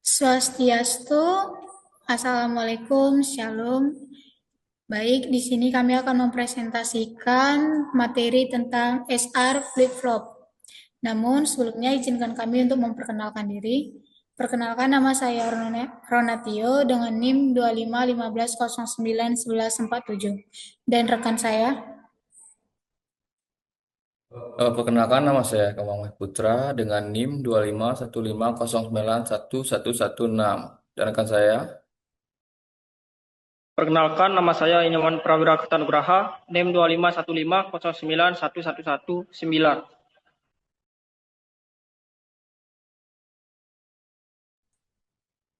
Swastiastu, Assalamualaikum, Shalom. Baik, di sini kami akan mempresentasikan materi tentang SR flip-flop. Namun sebelumnya izinkan kami untuk memperkenalkan diri. Perkenalkan, nama saya Ronatio dengan NIM 2515091147 dan rekan saya. Perkenalkan, nama saya Kemang Putra dengan NIM 2515091116 dan rekan saya. Perkenalkan, nama saya Inyoman Prawira Kertanugraha, NIM 2515091119.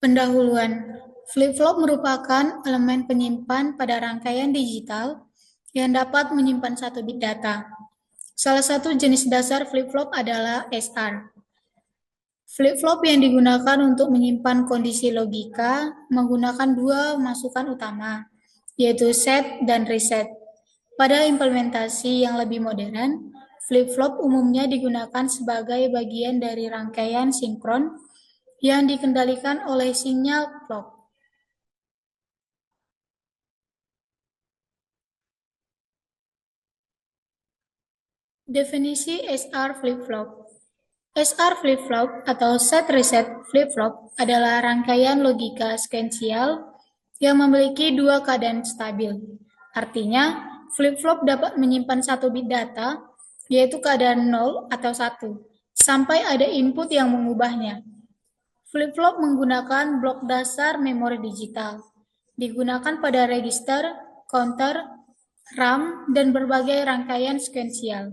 Pendahuluan. Flip-flop merupakan elemen penyimpan pada rangkaian digital yang dapat menyimpan satu bit data. Salah satu jenis dasar flip-flop adalah SR. Flip-flop yang digunakan untuk menyimpan kondisi logika menggunakan dua masukan utama, yaitu set dan reset. Pada implementasi yang lebih modern, flip-flop umumnya digunakan sebagai bagian dari rangkaian sinkron yang dikendalikan oleh sinyal clock. Definisi SR flip-flop. SR flip-flop atau set reset flip-flop adalah rangkaian logika sekuensial yang memiliki dua keadaan stabil. Artinya, flip-flop dapat menyimpan satu bit data, yaitu keadaan 0 atau 1, sampai ada input yang mengubahnya. Flip-flop menggunakan blok dasar memori digital. Digunakan pada register, counter, RAM, dan berbagai rangkaian sekuensial.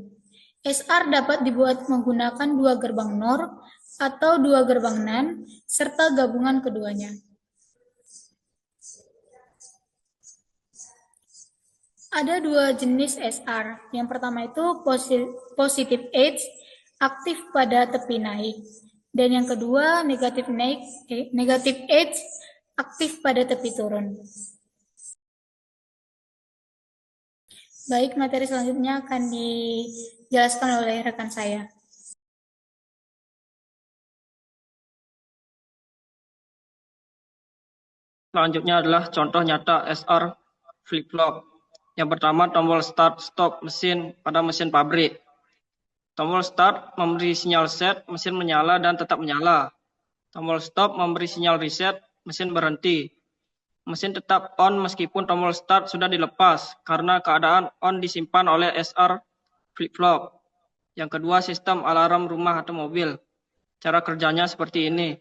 SR dapat dibuat menggunakan dua gerbang NOR atau dua gerbang NAND, serta gabungan keduanya. Ada dua jenis SR. Yang pertama itu positive edge, aktif pada tepi naik. Dan yang kedua negative edge, aktif pada tepi turun. Baik, materi selanjutnya akan dijelaskan oleh rekan saya. Selanjutnya adalah contoh nyata SR flip-flop. Yang pertama, tombol start stop mesin pada mesin pabrik. Tombol start memberi sinyal set, mesin menyala dan tetap menyala. Tombol stop memberi sinyal reset, mesin berhenti. Mesin tetap on meskipun tombol start sudah dilepas karena keadaan on disimpan oleh SR flip-flop. Yang kedua, sistem alarm rumah atau mobil. Cara kerjanya seperti ini.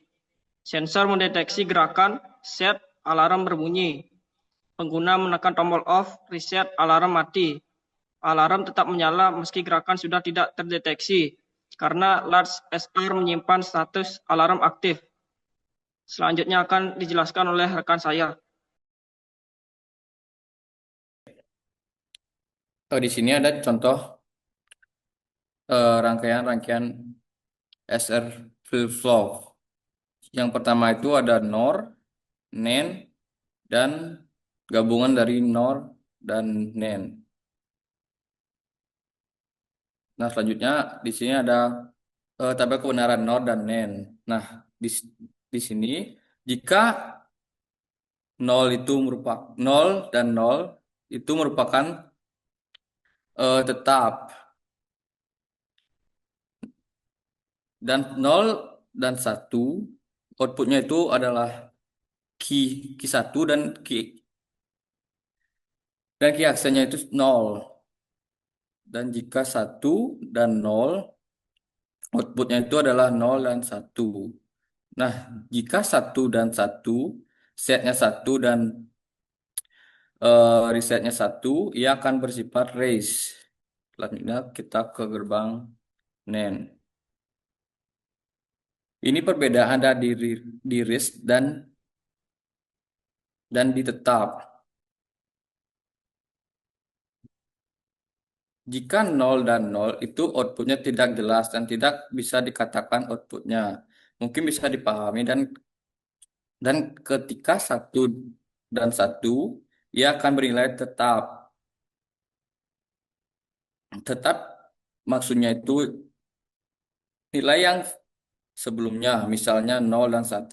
Sensor mendeteksi gerakan, set, alarm berbunyi. Pengguna menekan tombol off, reset, alarm mati. Alarm tetap menyala meski gerakan sudah tidak terdeteksi karena latch SR menyimpan status alarm aktif. Selanjutnya akan dijelaskan oleh rekan saya. Di sini ada contoh rangkaian-rangkaian SR flip-flop. Yang pertama itu ada NOR, NAND, dan gabungan dari NOR dan NAND. Nah, selanjutnya di sini ada tabel kebenaran NOR dan NAND. Nah, di sini jika 0 itu merupakan 0 dan 0 itu merupakan tetap, dan 0 dan 1 outputnya itu adalah key 1 dan key aksennya itu 0. Dan jika 1 dan 0 outputnya itu adalah 0 dan 1. Nah, jika 1 dan 1 setnya 1 dan resetnya 1, ia akan bersifat raise. Selanjutnya kita ke gerbang NAND. Ini perbedaan ada di RISC dan di tetap. Jika 0 dan 0 itu outputnya tidak jelas dan tidak bisa dikatakan outputnya. Mungkin bisa dipahami dan ketika 1 dan 1 ia akan bernilai tetap. Tetap maksudnya itu nilai yang sebelumnya, misalnya 0 dan 1.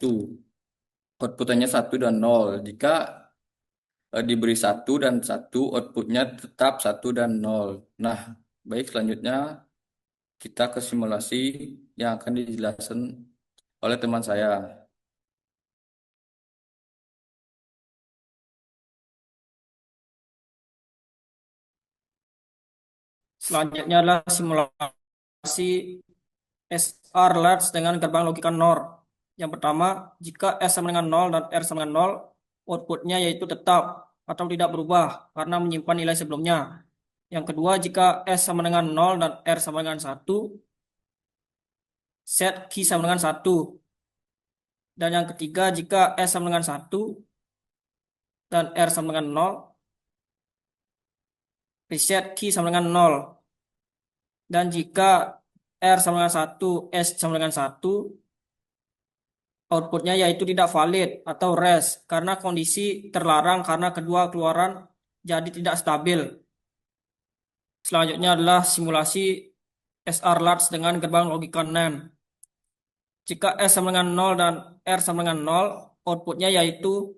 outputnya 1 dan 0. Jika diberi 1 dan 1, outputnya tetap 1 dan 0. Nah, baik, selanjutnya kita ke simulasi yang akan dijelaskan oleh teman saya. Selanjutnya adalah simulasi SR large dengan gerbang logika NOR. Yang pertama, jika S sama dengan 0 dan R sama dengan 0, outputnya yaitu tetap atau tidak berubah karena menyimpan nilai sebelumnya. Yang kedua, jika S sama dengan 0 dan R sama dengan 1, set key sama dengan 1. Dan yang ketiga, jika S sama dengan 1 dan R sama dengan 0, reset key sama dengan 0. Dan jika R sama dengan 1, S sama dengan 1, outputnya yaitu tidak valid atau rest karena kondisi terlarang karena kedua keluaran jadi tidak stabil. Selanjutnya adalah simulasi SR large dengan gerbang logika NAND. Jika S sama dengan 0 dan R sama dengan 0, outputnya yaitu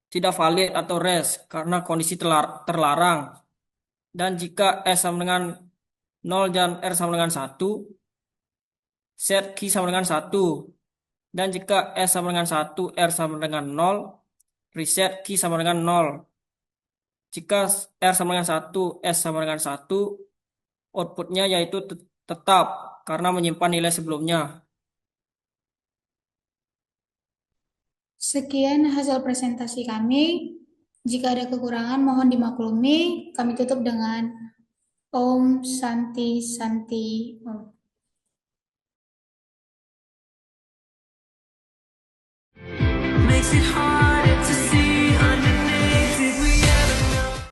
tidak valid atau rest karena kondisi terlarang. Dan jika S sama dengan 0 dan R sama dengan 1, set key sama dengan 1. Dan jika S sama dengan 1, R sama dengan 0, reset key sama dengan 0. Jika R sama dengan 1, S sama dengan 1, outputnya yaitu tetap karena menyimpan nilai sebelumnya. Sekian hasil presentasi kami. Jika ada kekurangan mohon dimaklumi. Kami tutup dengan Om Santi Santi Om. Makes it hard